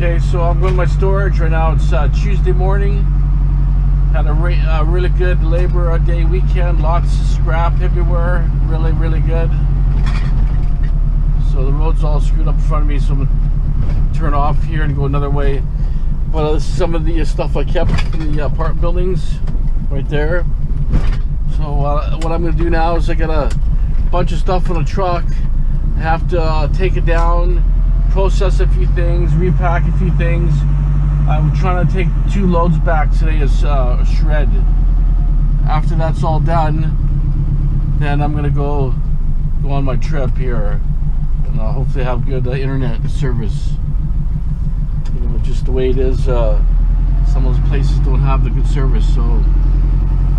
Okay, so I'm going to my storage right now. It's Tuesday morning. Had a really good Labor Day weekend. Lots of scrap everywhere. Really good. So the road's all screwed up in front of me, so I'm going to turn off here and go another way. But this is some of the stuff I kept in the apartment buildings right there. So what I'm going to do now is I got a bunch of stuff on a truck. I have to take it down, process a few things, repack a few things. I'm trying to take 2 loads back today as shred. After that's all done, then I'm gonna go on my trip here, and I'll hopefully have good internet service. You know, just the way it is. Some of those places don't have the good service, so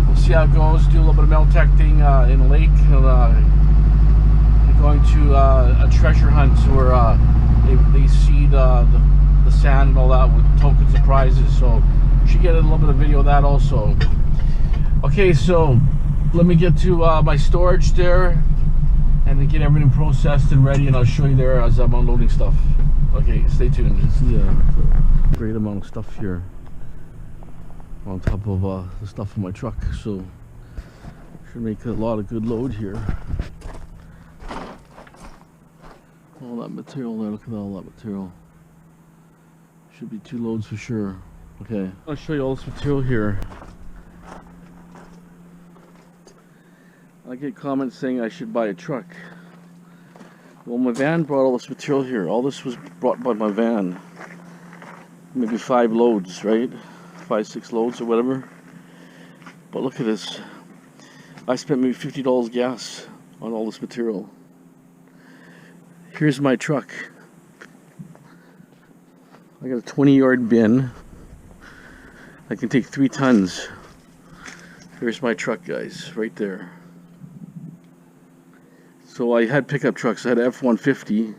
we'll see how it goes. Do a little bit of metal detecting in a lake. Going to a treasure hunt where they seed the sand and all that with tokens and prizes, so you should get a little bit of video of that also. Okay, so let me get to my storage there and then get everything processed and ready, and I'll show you there as I'm unloading stuff. Okay, stay tuned. See a great amount of stuff here on top of the stuff in my truck, so should make a lot of good load here. All that material there, look at all that material. Should be 2 loads for sure. Okay, I'll show you all this material here. I get comments saying I should buy a truck. Well, my van brought all this material here. All this was brought by my van. Maybe 5 loads, right? 5, 6 loads or whatever. But look at this. I spent maybe $50 gas on all this material. Here's my truck. I got a 20-yard bin. I can take 3 tons. Here's my truck, guys, right there. So I had pickup trucks. I had an F-150.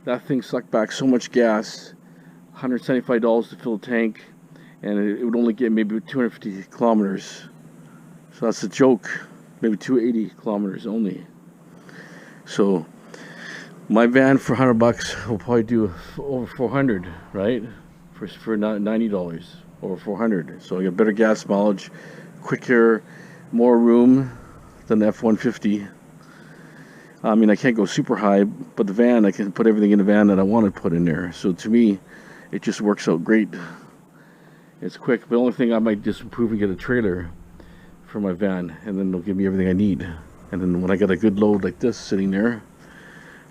That thing sucked back so much gas, $175 to fill the tank, and it would only get maybe 250 kilometers. So that's a joke. Maybe 280 kilometers only. So my van for $100 will probably do over 400, right? For $90, over 400. So I get better gas mileage, quicker, more room than the F-150. I mean, I can't go super high, but the van, I can put everything in the van that I want to put in there. So to me, it just works out great. It's quick. The only thing I might just improve and get a trailer for my van, and then they'll give me everything I need. And then when I got a good load like this sitting there,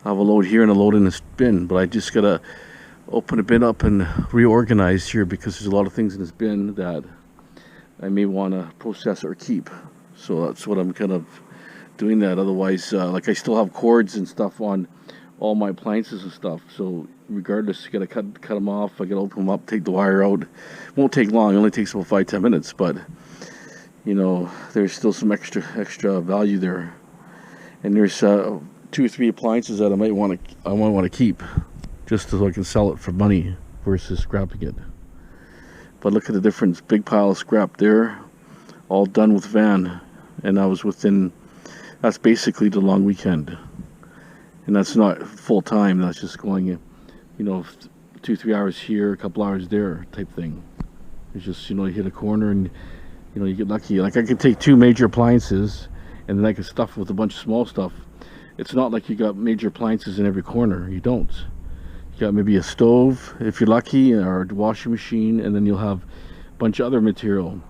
I have a load here and a load in this bin, but I just gotta open the bin up and reorganize here because there's a lot of things in this bin that I may want to process or keep. So that's what I'm kind of doing that. Otherwise, like I still have cords and stuff on all my appliances and stuff. So regardless, you gotta cut them off. I gotta open them up, take the wire out. Won't take long. It only takes about 5-10 minutes, but you know, there's still some extra value there. And there's 2 or 3 appliances that I might want to keep, just so I can sell it for money versus scrapping it. But look at the difference. Big pile of scrap there, all done with van, and I was within. That's basically the long weekend, and that's not full time. That's just going, you know, 2-3 hours here, a couple hours there, type thing. It's just, you know, you hit a corner and you know you get lucky. Like I could take 2 major appliances, and then I could stuff with a bunch of small stuff. It's not like you got major appliances in every corner. You don't. You got maybe a stove, if you're lucky, or a washing machine, and then you'll have a bunch of other material.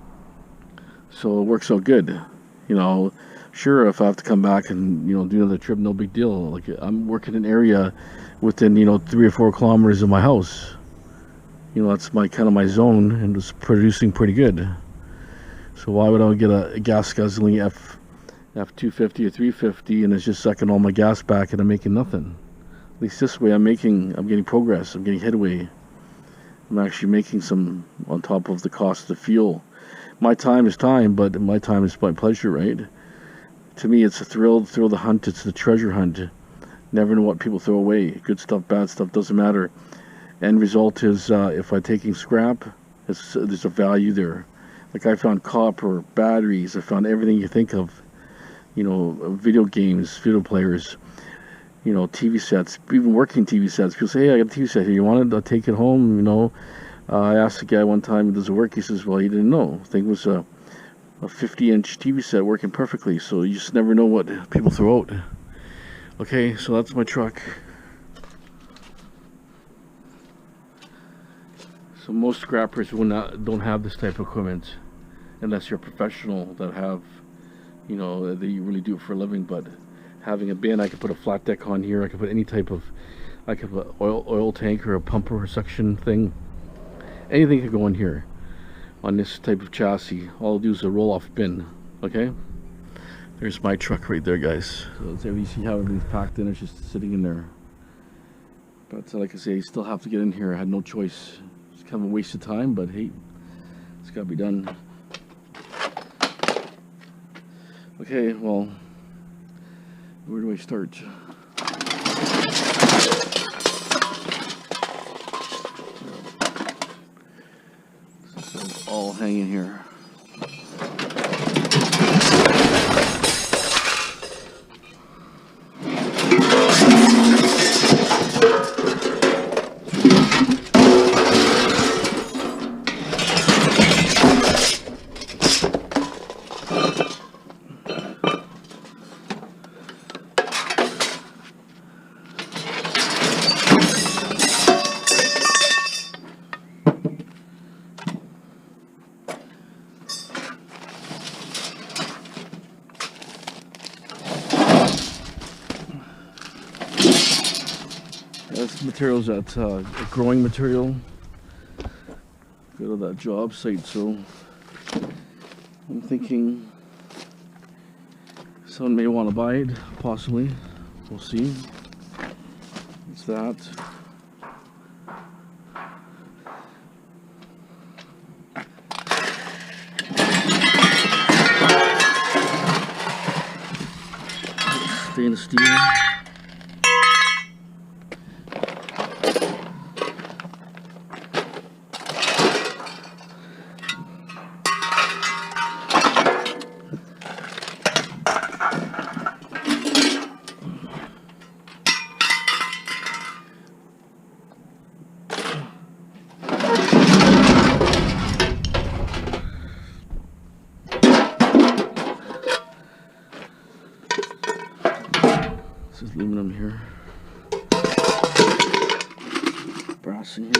So it works out good. You know, sure, if I have to come back and, you know, do another trip, no big deal. Like I'm working in an area within, you know, 3 or 4 kilometers of my house. You know, that's my kind of my zone, and it's producing pretty good. So why would I get a gas guzzling F-250 or 350 and it's just sucking all my gas back and I'm making nothing? At least this way I'm getting progress, I'm getting headway. I'm actually making some on top of the cost of the fuel. My time is time, but my time is my pleasure, right? To me, it's a thrill of the hunt. It's the treasure hunt. Never know what people throw away. Good stuff, bad stuff, doesn't matter. End result is if I'm taking scrap, there's a value there. Like I found copper, batteries, I found everything you think of. You know, video games, video players. you know, TV sets, even working TV sets. People say, hey, I got a TV set here, you want it? I'll take it home, you know. I asked the guy one time, does it work? He says, well, he didn't know. I think it was a 50-inch TV set working perfectly, so you just never know what people throw out. Okay, so that's my truck. So most scrappers don't have this type of equipment unless you're a professional that have, you know, that you really do it for a living. But having a bin, I could put a flat deck on here, I could put any type of, I could put an oil tank or a pumper or suction thing. Anything could go in here on this type of chassis. All I'll do is a roll-off bin. Okay, there's my truck right there, guys. So there you see how everything's packed in. It's just sitting in there. But like I say, you still have to get in here. I had no choice. It's kind of a waste of time, but hey, it's got to be done. Okay, well, where do I start? All hanging here. This material's that growing material. Go to that job site, so I'm thinking someone may want to buy it, possibly. We'll see. What's that? Stainless steel. This is aluminum here. Brass in here.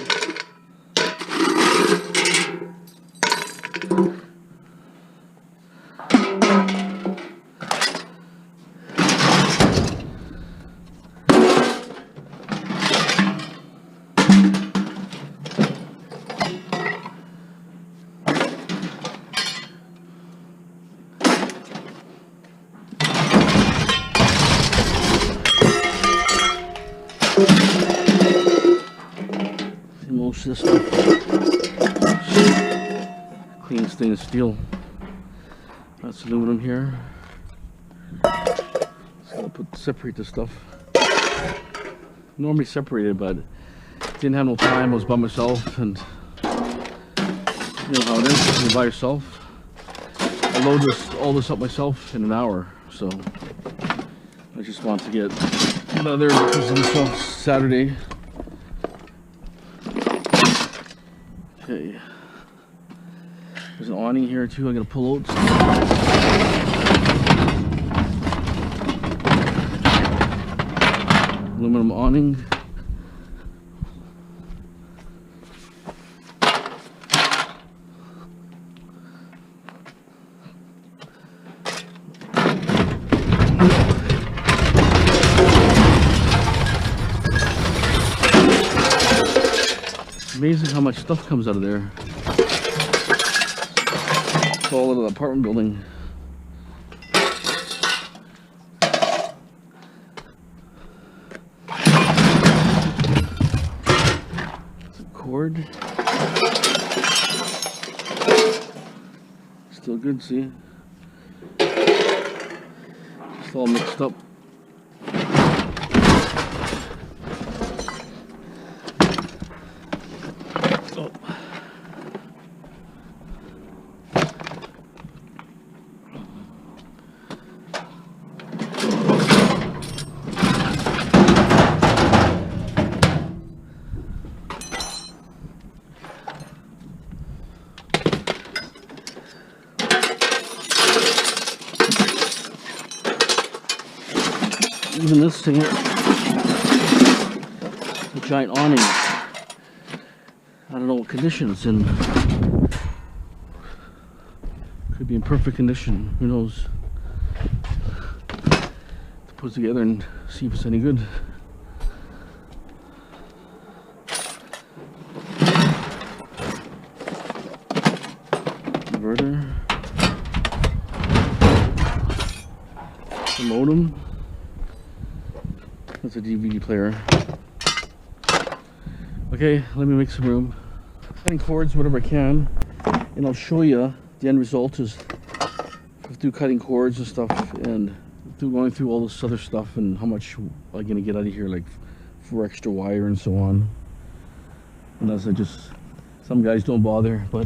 Most of this stuff, clean stainless steel. That's aluminum here. So I'll separate this stuff. Normally separated, but didn't have no time. I was by myself, and you know how it is. You're by yourself. I load all this up myself in an hour, so I just want to get out of there because it's Saturday. Okay, there's an awning here too. I'm gonna pull out. Aluminum awning. Amazing how much stuff comes out of there. It's all in the apartment building. It's a cord. Still good, see? Just all mixed up. even this thing here, a giant awning. I don't know what condition it's in. Could be in perfect condition. Who knows? To put it together and see if it's any good. Inverter. The modem. That's a DVD player. Okay, let me make some room. Cutting cords, whatever I can, and I'll show you the end result is through cutting cords and stuff, and through going through all this other stuff, and how much I'm gonna get out of here, like for extra wire and so on. Unless I just, some guys don't bother, but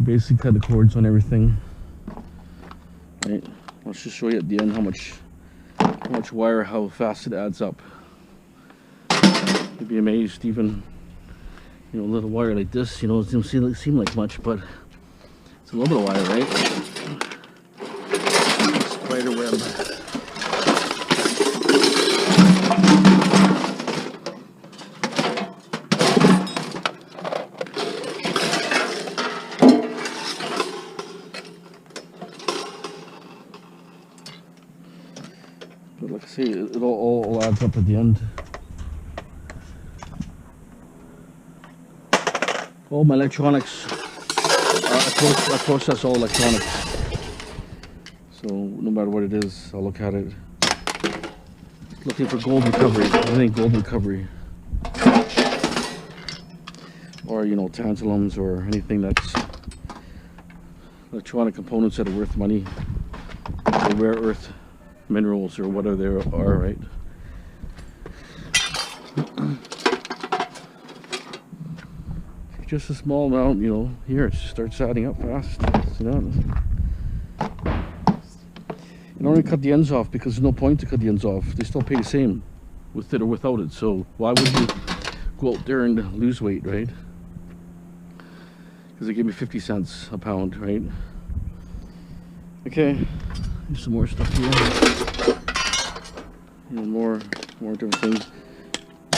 basically cut the cords on everything. Right, I'll just show you at the end how much wire, how fast it adds up. You'd be amazed, even, you know, a little wire like this, you know, it doesn't seem like much, but it's a little bit of wire, right? Spider web. But like I say, it all adds up at the end. All my electronics, I process all electronics. So no matter what it is, I'll look at it. Looking for gold recovery, anything gold recovery. Or, you know, tantalums or anything that's electronic components that are worth money. Or rare earth minerals or whatever they are, right? Just a small amount, you know, here it starts adding up fast. You know, and only cut the ends off because there's no point to cut the ends off. They still pay the same with it or without it. So why would you go out there and lose weight, right? Because they give me 50 cents a pound, right? Okay, there's some more stuff here. And more different things.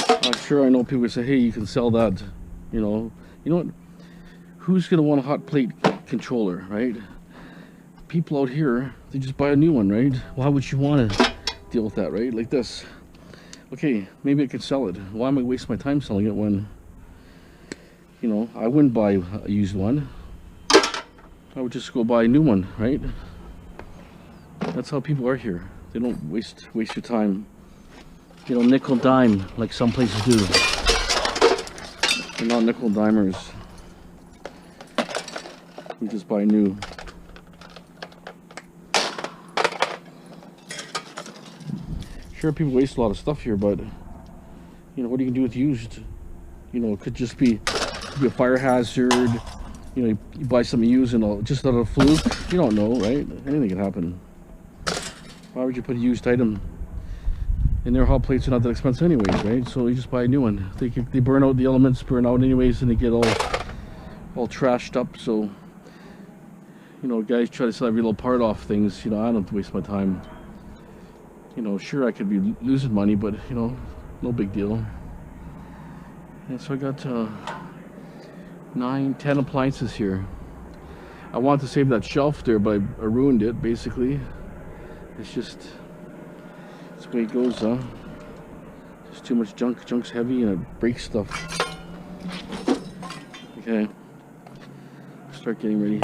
I'm sure I know people say, hey, you can sell that, you know. You know what? Who's going to want a hot plate controller, right? People out here, they just buy a new one, right? Why would you want to deal with that, right? Like this. Okay, maybe I could sell it. Why am I wasting my time selling it when, you know, I wouldn't buy a used one. I would just go buy a new one, right? That's how people are here. They don't waste your time. You know, nickel dime like some places do. They're not nickel dimers. We just buy new. Sure, people waste a lot of stuff here, but you know, what do you do with used? You know, it could just be a fire hazard. You know, you buy something used and just out of a fluke. You don't know, right? Anything can happen. Why would you put a used item? And their hot plates are not that expensive anyways, right? So you just buy a new one. They burn out, the elements burn out anyways, and they get all trashed up. So, you know, guys try to sell every little part off things. You know, I don't waste my time. You know, sure, I could be losing money, but, you know, no big deal. And so I got 9, 10 appliances here. I wanted to save that shelf there, but I ruined it, basically. It's just... that's the way it goes, huh? Just too much junk. Junk's heavy and it breaks stuff. Okay. Start getting ready.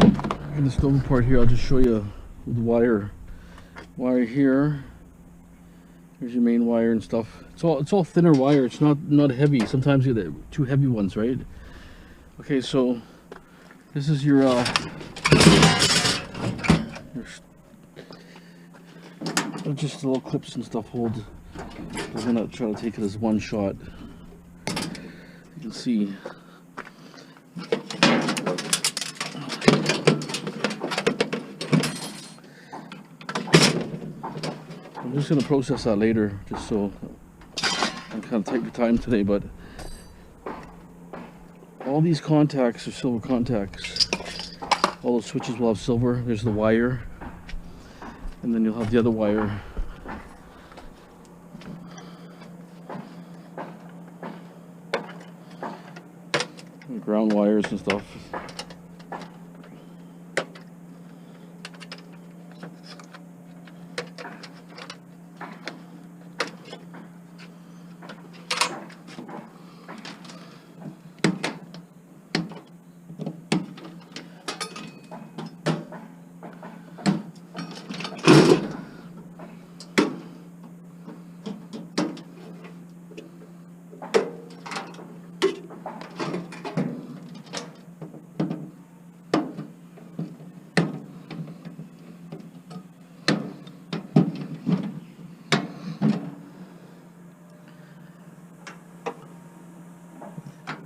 In the stove part here, I'll just show you the wire. Wire here. Here's your main wire and stuff. It's all thinner wire. It's not heavy. Sometimes you get two heavy ones, right? Okay, so this is your just little clips and stuff hold. I'm gonna try to take it as one shot. You can see. I'm just gonna process that later, just so I'm kind of taking time today. But all these contacts are silver contacts. All the switches will have silver. There's the wire. And then you'll have the other wire ground wires and stuff.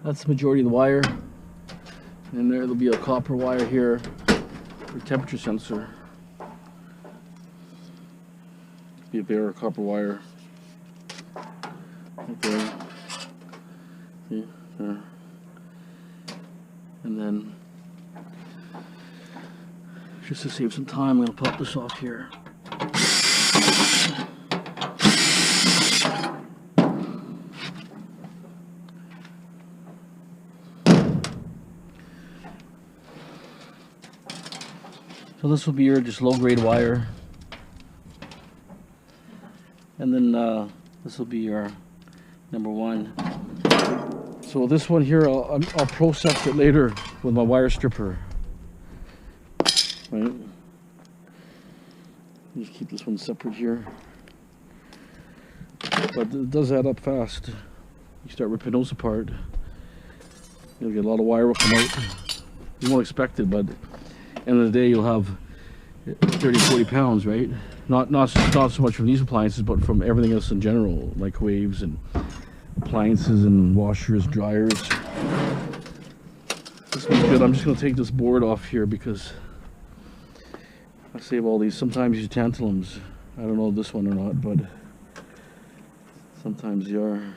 That's the majority of the wire. And there'll be a copper wire here for temperature sensor. Be a bare copper wire. Right there. See, there. And then, just to save some time, I'm going to pop this off here. So this will be your just low-grade wire, and then this will be your number one. So this one here, I'll process it later with my wire stripper. Right? Just keep this one separate here, but it does add up fast. You start ripping those apart, you'll get a lot of wire will come out. You won't expect it, but end of the day, you'll have 30-40 pounds, right? Not so much from these appliances, but from everything else in general, microwaves and appliances and washers, dryers. This one's good. I'm just going to take this board off here because I save all these. Sometimes use tantalums. I don't know this one or not, but sometimes they are.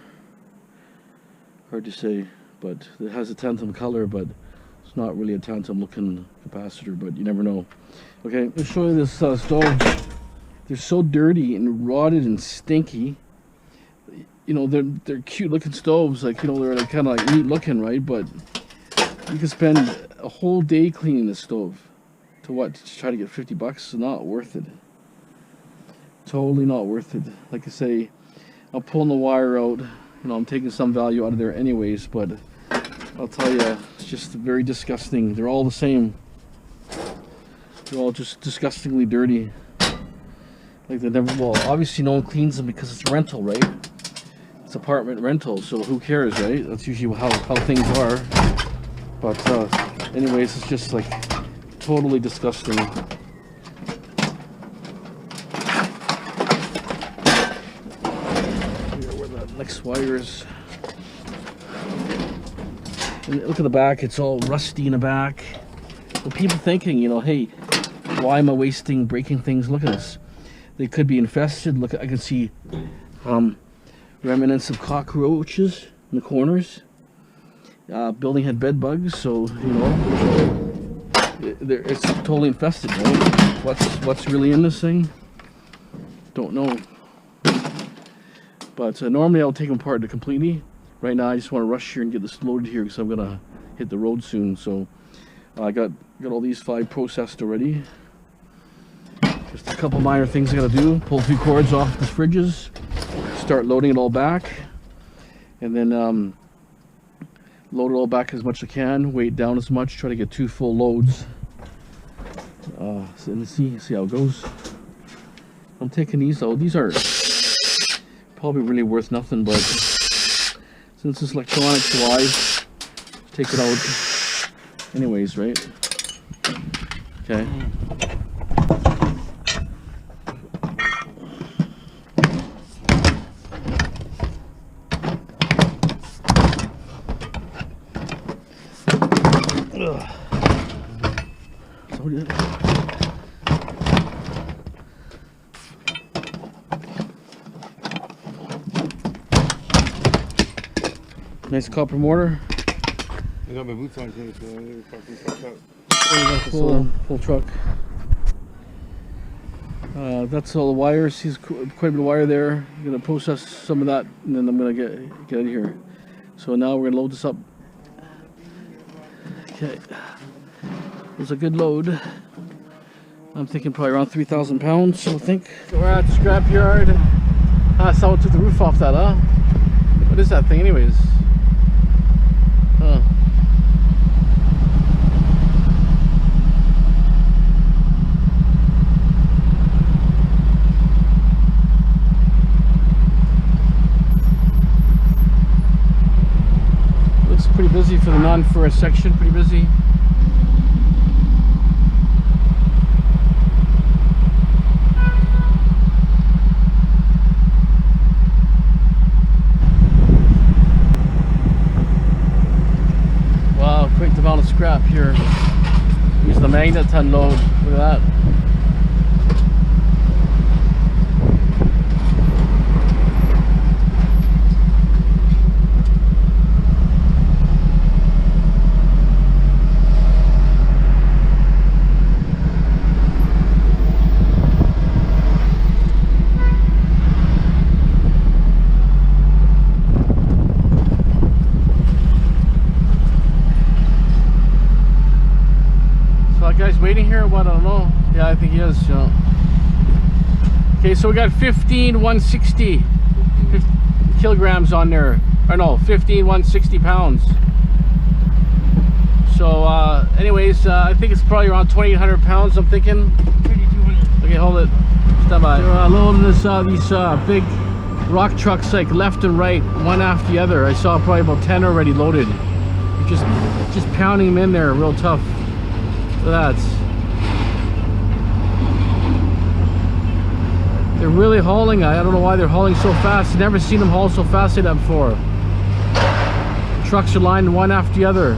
Hard to say, but it has a tantalum color, but it's not really a tantalum looking capacitor, but you never know. Okay, let's show you this stove. They're so dirty and rotted and stinky. You know, they're cute looking stoves, like, you know, they're like, kind of like neat looking, right? But you can spend a whole day cleaning this stove. To what? To try to get 50 bucks? Not worth it. Totally not worth it. Like I say, I'm pulling the wire out. You know, I'm taking some value out of there anyways, but I'll tell you, it's just very disgusting. They're all the same. They're all just disgustingly dirty. Like they never, well, obviously no one cleans them because it's rental, right? It's apartment rental, so who cares, right? That's usually how things are. But anyways, it's just like totally disgusting. Where the next wire is. And look at the back, it's all rusty in the back. So people thinking, you know, hey, why am I wasting breaking things? Look at this. They could be infested. Look, I can see remnants of cockroaches in the corners. Building had bed bugs, so you know it's totally infested. Right? What's really in this thing? Don't know. But normally I'll take them apart completely. Right now I just want to rush here and get this loaded here because I'm gonna hit the road soon. So I got all these 5 processed already. Just a couple minor things I gotta do. Pull a few cords off the fridges, start loading it all back, and then load it all back as much as I can, weight down as much, try to get 2 full loads. So let's see how it goes. I'm taking these out. These are probably really worth nothing, but since it's electronics wise, take it out anyways, right? Okay. Nice copper mortar. I got my boots on too, so I need to fucking fuck up. Full truck. That's all the wires. He's quite a bit of wire there. I'm gonna process some of that, and then I'm gonna get in here. So now we're gonna load this up Okay, it was a good load. I'm thinking probably around 3,000 pounds, I think. So we're at the scrapyard. Ah, someone took the roof off that, huh? What is that thing anyways? Huh. Looks pretty busy for the non-ferrous section, pretty busy. Quick amount of scrap here. Use the magnet to unload. Look at that. Guy's waiting here or what? I don't know. Yeah, I think he is, you know. Okay, so we got 160 kilograms on there. Or no, 160 pounds. So anyways, I think it's probably around 2,800 pounds, I'm thinking. 3,200. Okay, hold it. Stand by. They're loading this, these big rock trucks like left and right, one after the other. I saw probably about 10 already loaded. Just pounding them in there real tough. Look at that. They're really hauling. I don't know why they're hauling so fast. I've never seen them haul so fast like that before. Trucks are lined one after the other.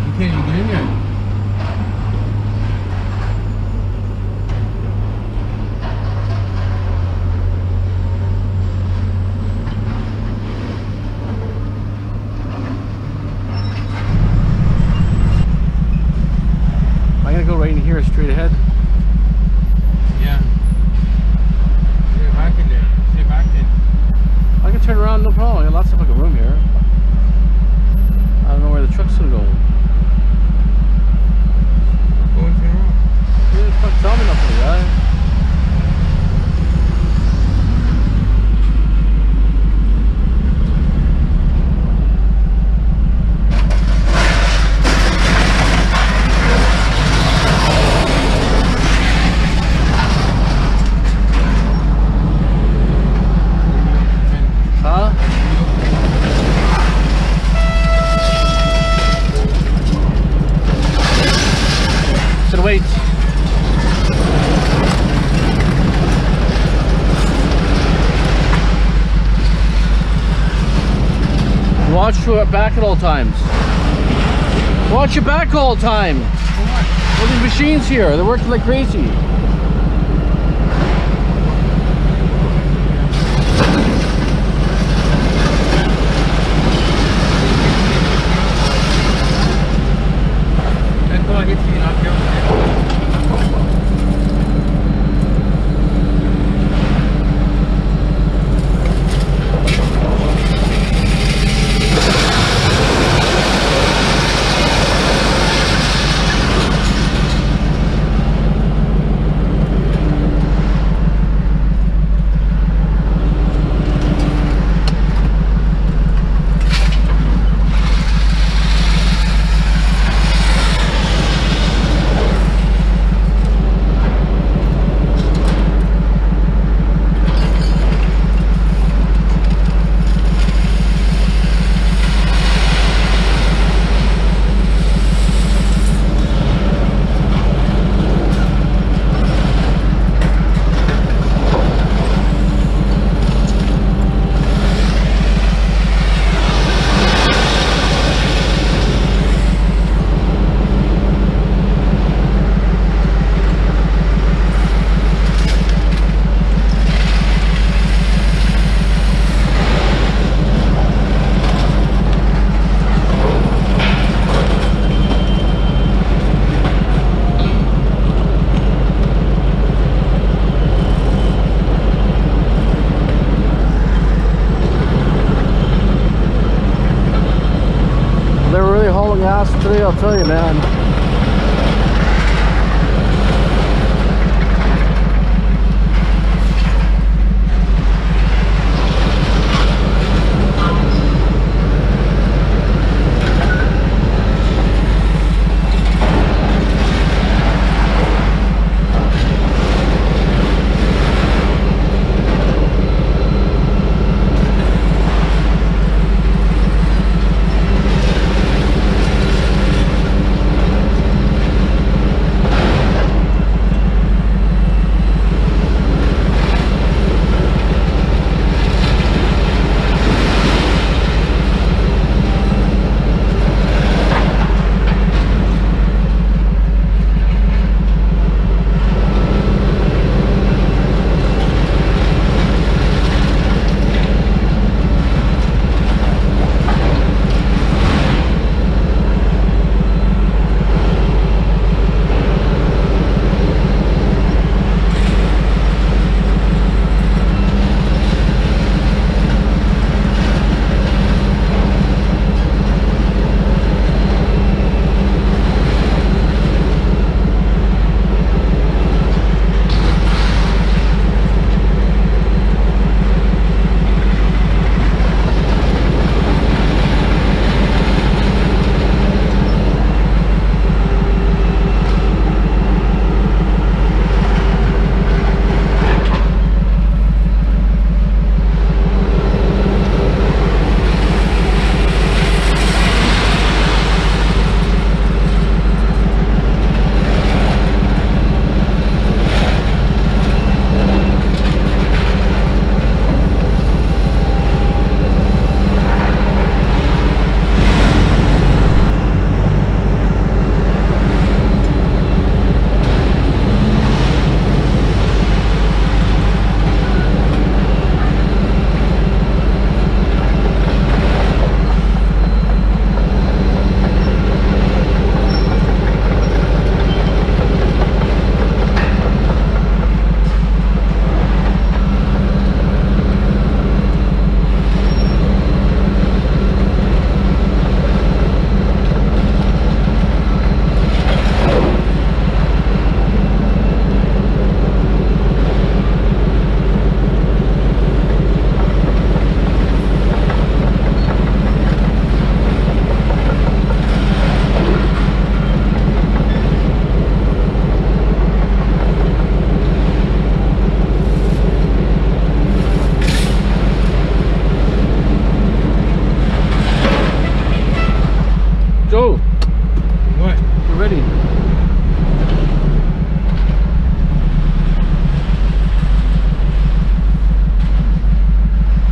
You can't even get in there. Go right in here straight ahead. Yeah. Get back in there. Get back in. I can turn around, no problem. I got lots of fucking room here. I don't know where the truck's gonna go. Go and turn around. You didn't fucking tell me nothing, guy. Wait. Watch your back at all times. Watch your back all the time. All these machines here, they're working like crazy. I'll tell you, man.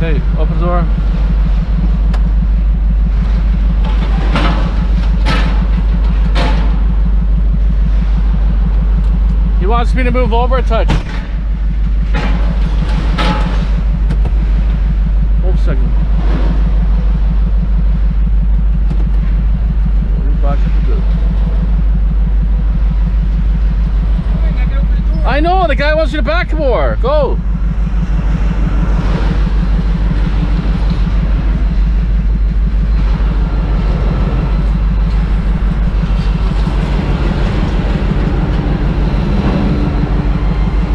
Okay, open the door. He wants me to move over a touch. Hold a second. I know, the guy wants you to back more. Go.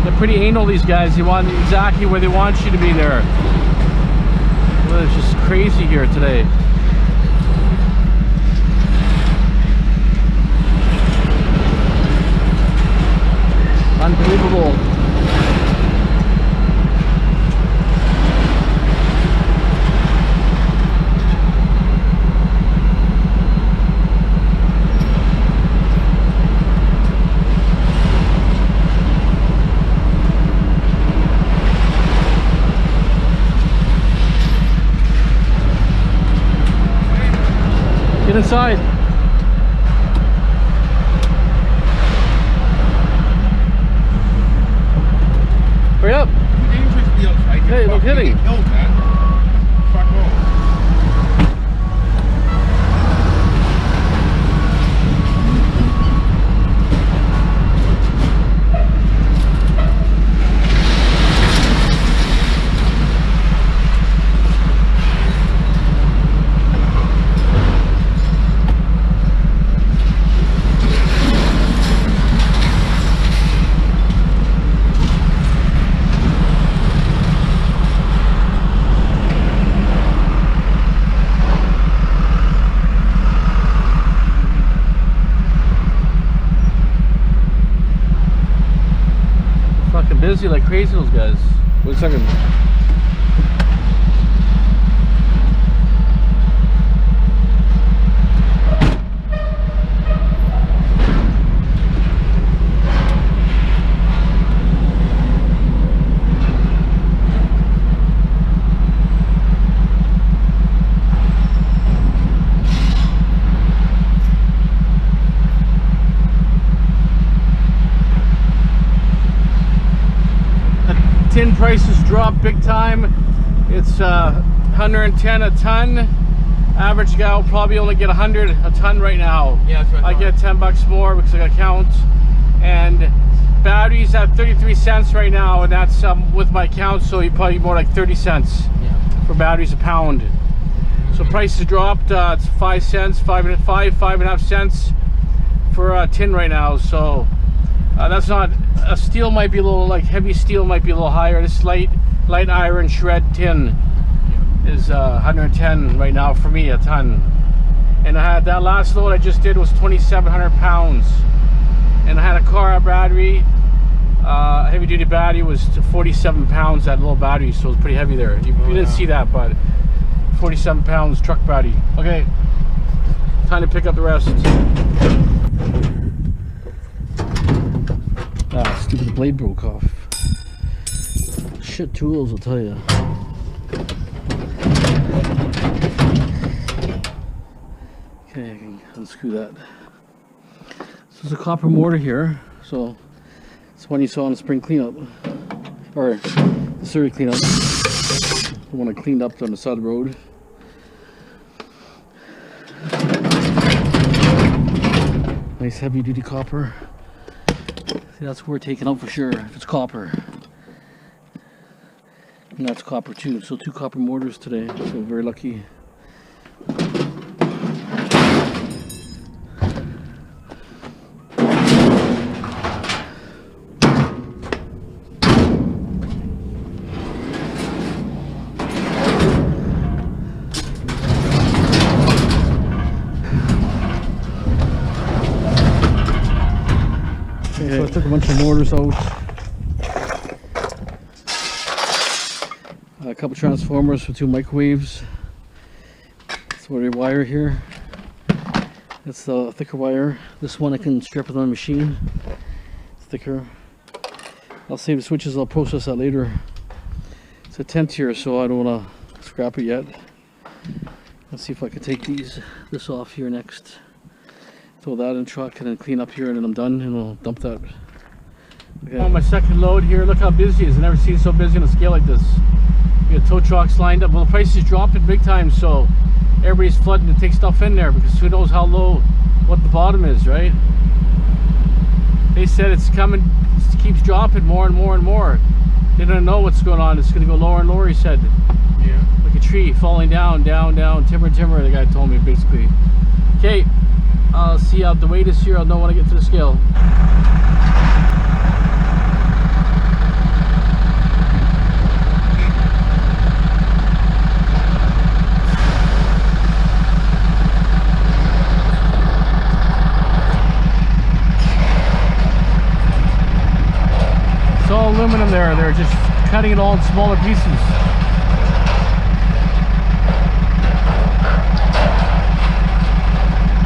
They're pretty anal, these guys. They want exactly where they want you to be there. Well, it's just crazy here today. Unbelievable. Get inside. Hurry up. Hey, no kidding. Fuck off. busy like crazy, those guys. Wait a second. Tin prices dropped big time. It's 110 a ton. Average guy will probably only get 100 a ton right now. Yeah, that's what I get 10 bucks more because I got to count. And batteries at 33 cents right now, and that's with my count, so you probably more like 30 cents for batteries a pound. So prices dropped. It's 5 cents, 5.5 cents for tin right now. So that's not. Steel might be a little, like heavy steel might be a little higher. This light iron shred tin is 110 right now for me a ton. And I had that last load I just did was 2,700 pounds. And I had a car battery, heavy duty battery was 47 pounds, that little battery, so it was pretty heavy there. You didn't see that, but 47 pounds truck battery. Okay, time to pick up the rest. Ah, stupid blade broke off. Shit tools, I'll tell you. Okay, I can unscrew that. So there's a copper mortar here. So it's one you saw in the spring cleanup, or the Surrey cleanup. The one I cleaned up on the side of the road. Nice heavy duty copper. See, that's what we're taking out for sure, if it's copper. And that's copper too, so 2 copper mortars today, so very lucky. So I took a bunch of mortars out, a couple transformers for 2 microwaves. That's what I wire here. That's the thicker wire. This one I can strip it on the machine. It's thicker. I'll save the switches, I'll process that later. It's a 10 tier, so I don't want to scrap it yet. Let's see if I can take this off here next. Throw that in the truck and then clean up here, and then I'm done, and I'll dump that. Okay. On my second load here, look how busy it is. I've never seen it so busy on a scale like this. We got tow trucks lined up. Well, the price is dropping big time, so everybody's flooding to take stuff in there because who knows how low, what the bottom is, right? They said it's coming, it keeps dropping more and more and more. They don't know what's going on. It's going to go lower and lower, he said. Yeah. Like a tree falling down, down, down, timber, timber, the guy told me basically. Okay. I'll see how the weight is here. I'll know when I get to the scale. It's all aluminum there. They're just cutting it all in smaller pieces.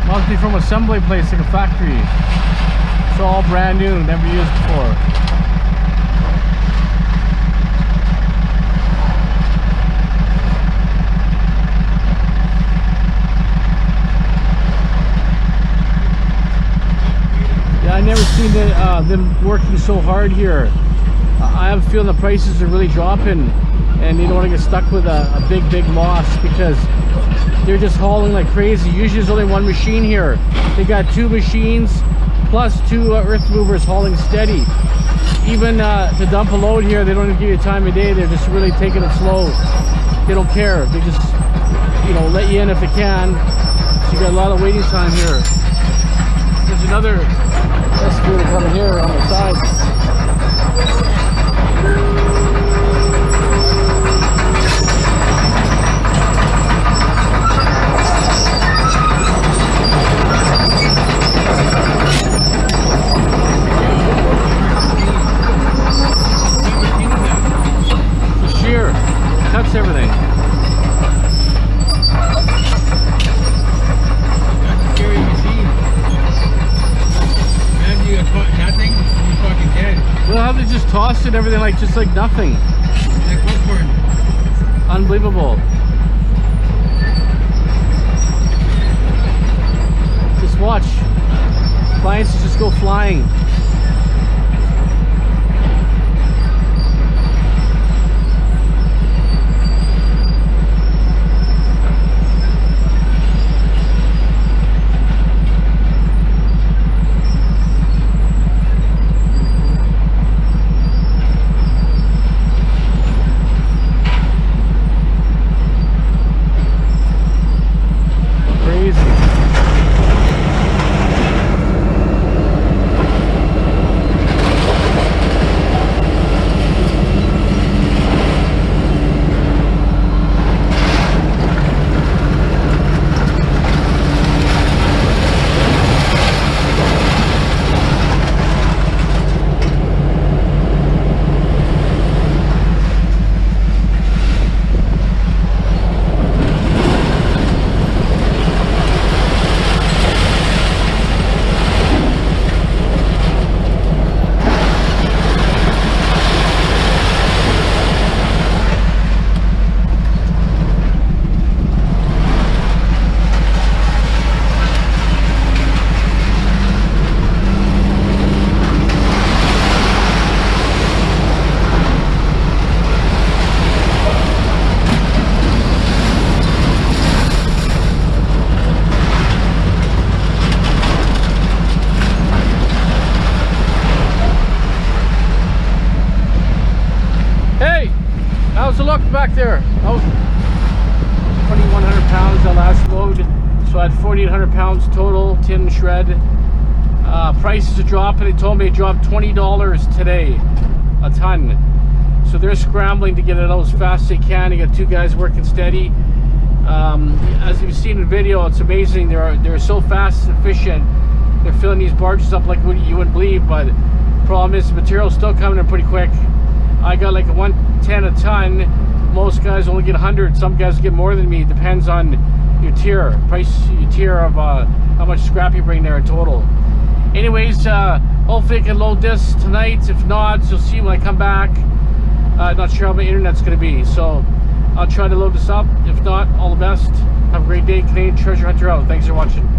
Must be from assembly place, like a factory. It's all brand new, never used before. Yeah, I never seen them working so hard here. I have a feeling the prices are really dropping, and you don't want to get stuck with a big loss because they're just hauling like crazy. Usually there's only 1 machine here. They got 2 machines plus 2 earth movers hauling steady. Even to dump a load here, they don't even give you time of day. They're just really taking it slow. They don't care. They just, you know, let you in if they can. So you got a lot of waiting time here. There's another excavator coming here on the side. and everything like just like nothing. Like popcorn. Unbelievable. Just watch. Appliances just go flying. How's the look back there? Oh, 2,100 pounds that last load. So I had 4,800 pounds total, tin shred. Prices are dropping. They told me it dropped $20 today, a ton. So they're scrambling to get it out as fast as they can. You got two guys working steady. As you've seen in the video, it's amazing. They're so fast and efficient. They're filling these barges up like what you wouldn't believe. But the problem is the material's still coming in pretty quick. I got like a 110 a ton. Most guys only get 100. Some guys get more than me. Depends on your tier, your tier of how much scrap you bring there in total. Anyways, hopefully I can load this tonight. If not, you'll see when I come back. Not sure how my internet's going to be, so I'll try to load this up. If not, all the best. Have a great day. Canadian Treasure Hunter out. Thanks for watching.